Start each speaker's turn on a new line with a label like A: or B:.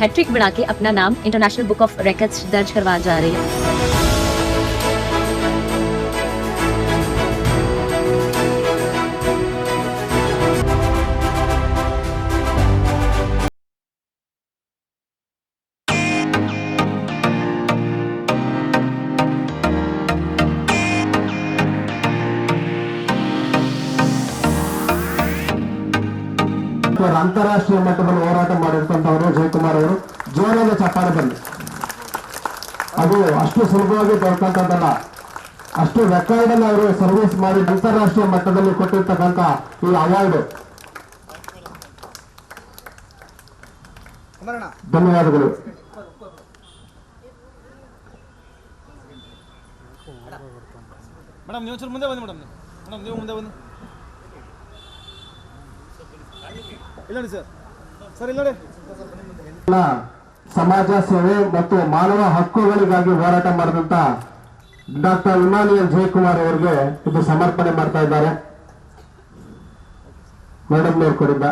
A: Hat trick बना के अपना नाम इंटरनेशनल बुक ऑफ रिकॉर्ड्स दर्ज करवा जा रही है।
B: ಅಂತಾರಾಷ್ಟ್ರೀಯ ಮಟ್ಟದಲ್ಲಿ ಹೋರಾಟ ಮಾಡಿರ್ತಂತವರು ಜಯಕುಮಾರ್ ಅವರು ಜೋರಾದ ಚಪ್ಪಾಳೆ ಬರಲಿ. ಅದು ಅಷ್ಟು ಸುಲಭವಾಗಿ ದೊರಕಂತದ್ದಲ್ಲ. ಅಷ್ಟು ರೆಕಾರ್ಡ್ ಅಲ್ಲಿ ಅವರು ಸರ್ವಿಸ್ ಮಾಡಿ ಅಂತಾರಾಷ್ಟ್ರೀಯ ಮಟ್ಟದಲ್ಲಿ ಕೊಟ್ಟಿರ್ತಕ್ಕಂಥ ಈ ಅವಾರ್ಡ್. ಧನ್ಯವಾದಗಳು.
C: ಮೇಡಮ್ ನೀವು ಮುಂದೆ ಬನ್ನಿ. ಮೇಡಮ್ ನೀವು ಮುಂದೆ ಬನ್ನಿ.
B: ಸಮಾಜ ಸೇವೆ ಮತ್ತು ಮಾನವ ಹಕ್ಕುಗಳಿಗಾಗಿ ಹೋರಾಟ ಮಾಡಿದಂತ ಡಾಕ್ಟರ್ ಇಮ್ಯಾನ್ಯುಯಲ್ ಜಯಕುಮಾರ್ ಅವರಿಗೆ ಇದು ಸಮರ್ಪಣೆ ಮಾಡ್ತಾ ಇದ್ದಾರೆ. ಮೇಡಮ್ ಕೊಡಿದ್ದ